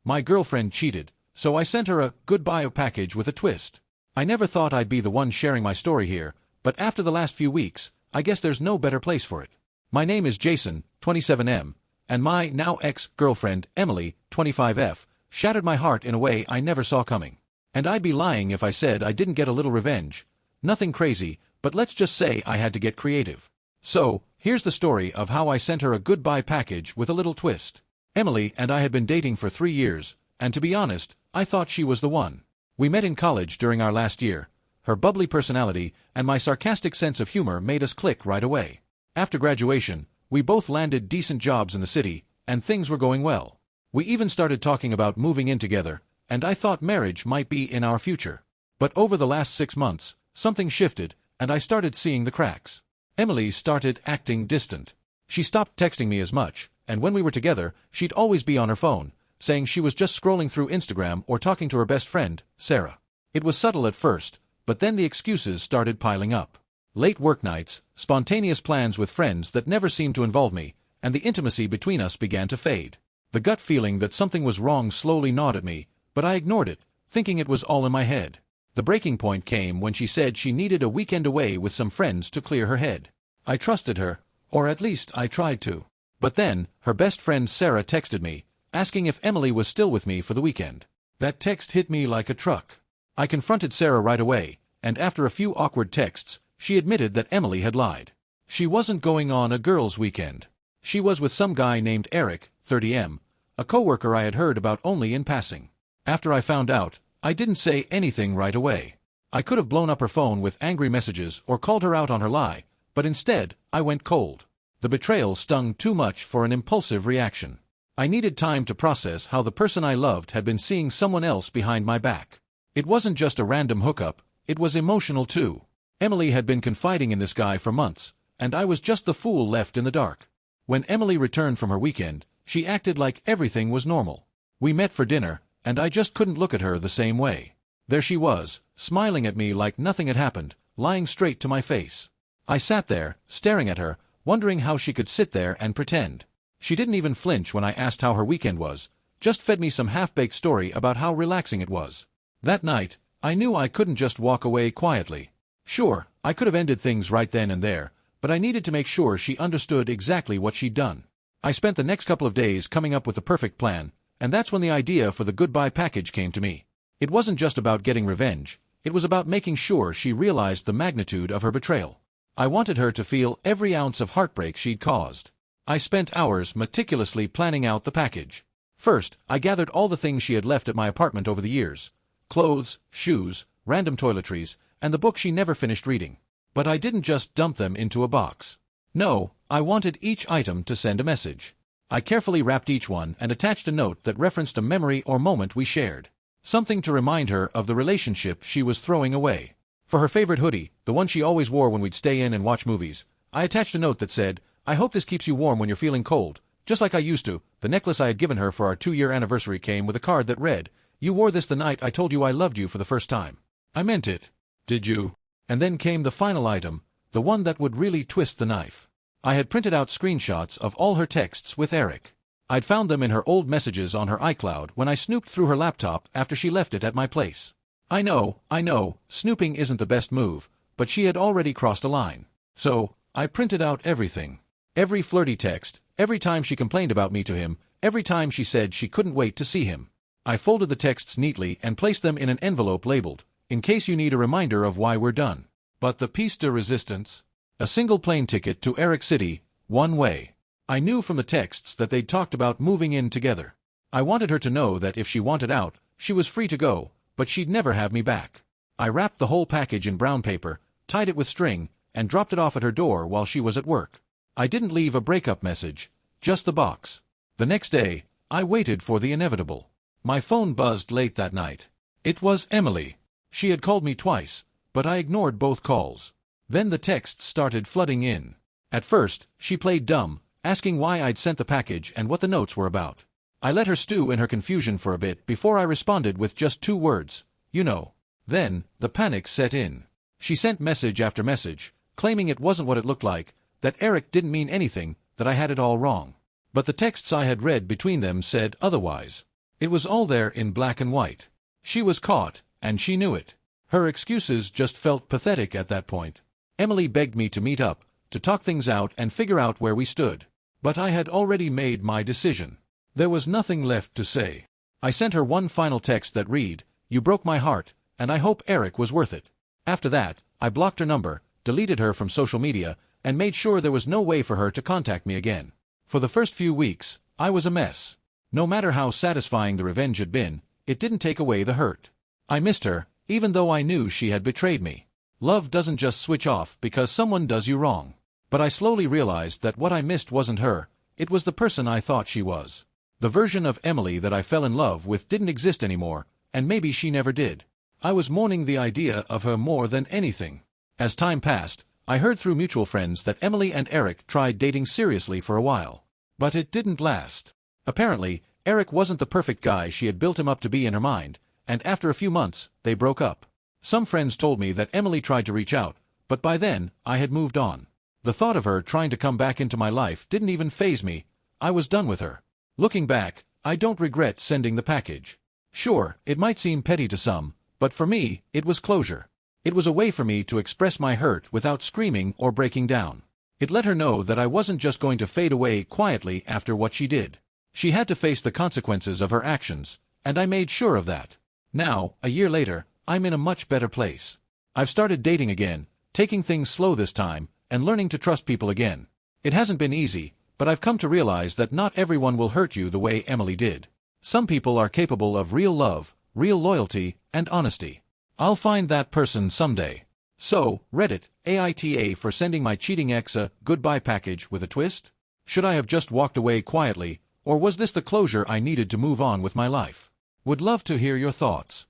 My girlfriend cheated, so I sent her a goodbye package with a twist. I never thought I'd be the one sharing my story here, but after the last few weeks, I guess there's no better place for it. My name is Jason, 27M, and my now ex-girlfriend, Emily, 25F, shattered my heart in a way I never saw coming. And I'd be lying if I said I didn't get a little revenge. Nothing crazy, but let's just say I had to get creative. So, here's the story of how I sent her a goodbye package with a little twist. Emily and I had been dating for 3 years, and to be honest, I thought she was the one. We met in college during our last year. Her bubbly personality and my sarcastic sense of humor made us click right away. After graduation, we both landed decent jobs in the city, and things were going well. We even started talking about moving in together, and I thought marriage might be in our future. But over the last 6 months, something shifted, and I started seeing the cracks. Emily started acting distant. She stopped texting me as much, and when we were together, she'd always be on her phone, saying she was just scrolling through Instagram or talking to her best friend, Sarah. It was subtle at first, but then the excuses started piling up. Late work nights, spontaneous plans with friends that never seemed to involve me, and the intimacy between us began to fade. The gut feeling that something was wrong slowly gnawed at me, but I ignored it, thinking it was all in my head. The breaking point came when she said she needed a weekend away with some friends to clear her head. I trusted her, or at least I tried to. But then, her best friend Sarah texted me, asking if Emily was still with me for the weekend. That text hit me like a truck. I confronted Sarah right away, and after a few awkward texts, she admitted that Emily had lied. She wasn't going on a girls' weekend. She was with some guy named Eric, 30M, a coworker I had heard about only in passing. After I found out, I didn't say anything right away. I could have blown up her phone with angry messages or called her out on her lie, but instead, I went cold. The betrayal stung too much for an impulsive reaction. I needed time to process how the person I loved had been seeing someone else behind my back. It wasn't just a random hookup, it was emotional too. Emily had been confiding in this guy for months, and I was just the fool left in the dark. When Emily returned from her weekend, she acted like everything was normal. We met for dinner, and I just couldn't look at her the same way. There she was, smiling at me like nothing had happened, lying straight to my face. I sat there, staring at her, wondering how she could sit there and pretend. She didn't even flinch when I asked how her weekend was, just fed me some half-baked story about how relaxing it was. That night, I knew I couldn't just walk away quietly. Sure, I could have ended things right then and there, but I needed to make sure she understood exactly what she'd done. I spent the next couple of days coming up with the perfect plan, and that's when the idea for the goodbye package came to me. It wasn't just about getting revenge, it was about making sure she realized the magnitude of her betrayal. I wanted her to feel every ounce of heartbreak she'd caused. I spent hours meticulously planning out the package. First, I gathered all the things she had left at my apartment over the years. Clothes, shoes, random toiletries, and the book she never finished reading. But I didn't just dump them into a box. No, I wanted each item to send a message. I carefully wrapped each one and attached a note that referenced a memory or moment we shared. Something to remind her of the relationship she was throwing away. For her favorite hoodie, the one she always wore when we'd stay in and watch movies, I attached a note that said, "I hope this keeps you warm when you're feeling cold, just like I used to." The necklace I had given her for our 2-year anniversary came with a card that read, "You wore this the night I told you I loved you for the first time." I meant it. Did you? And then came the final item, the one that would really twist the knife. I had printed out screenshots of all her texts with Eric. I'd found them in her old messages on her iCloud when I snooped through her laptop after she left it at my place. I know, snooping isn't the best move, but she had already crossed a line. So, I printed out everything. Every flirty text, every time she complained about me to him, every time she said she couldn't wait to see him. I folded the texts neatly and placed them in an envelope labeled, "In case you need a reminder of why we're done." But the piece de resistance? A single plane ticket to Eric City, one way. I knew from the texts that they'd talked about moving in together. I wanted her to know that if she wanted out, she was free to go, but she'd never have me back. I wrapped the whole package in brown paper, tied it with string, and dropped it off at her door while she was at work. I didn't leave a breakup message, just the box. The next day, I waited for the inevitable. My phone buzzed late that night. It was Emily. She had called me twice, but I ignored both calls. Then the texts started flooding in. At first, she played dumb, asking why I'd sent the package and what the notes were about. I let her stew in her confusion for a bit before I responded with just 2 words, "You know." Then, the panic set in. She sent message after message, claiming it wasn't what it looked like, that Eric didn't mean anything, that I had it all wrong. But the texts I had read between them said otherwise. It was all there in black and white. She was caught, and she knew it. Her excuses just felt pathetic at that point. Emily begged me to meet up, to talk things out and figure out where we stood. But I had already made my decision. There was nothing left to say. I sent her one final text that read, "You broke my heart, and I hope Eric was worth it." After that, I blocked her number, deleted her from social media, and made sure there was no way for her to contact me again. For the first few weeks, I was a mess. No matter how satisfying the revenge had been, it didn't take away the hurt. I missed her, even though I knew she had betrayed me. Love doesn't just switch off because someone does you wrong. But I slowly realized that what I missed wasn't her, it was the person I thought she was. The version of Emily that I fell in love with didn't exist anymore, and maybe she never did. I was mourning the idea of her more than anything. As time passed, I heard through mutual friends that Emily and Eric tried dating seriously for a while. But it didn't last. Apparently, Eric wasn't the perfect guy she had built him up to be in her mind, and after a few months, they broke up. Some friends told me that Emily tried to reach out, but by then, I had moved on. The thought of her trying to come back into my life didn't even faze me. I was done with her. Looking back, I don't regret sending the package. Sure, it might seem petty to some, but for me, it was closure. It was a way for me to express my hurt without screaming or breaking down. It let her know that I wasn't just going to fade away quietly after what she did. She had to face the consequences of her actions, and I made sure of that. Now, a year later, I'm in a much better place. I've started dating again, taking things slow this time, and learning to trust people again. It hasn't been easy, but I've come to realize that not everyone will hurt you the way Emily did. Some people are capable of real love, real loyalty, and honesty. I'll find that person someday. So, Reddit, AITA for sending my cheating ex a goodbye package with a twist? Should I have just walked away quietly, or was this the closure I needed to move on with my life? Would love to hear your thoughts.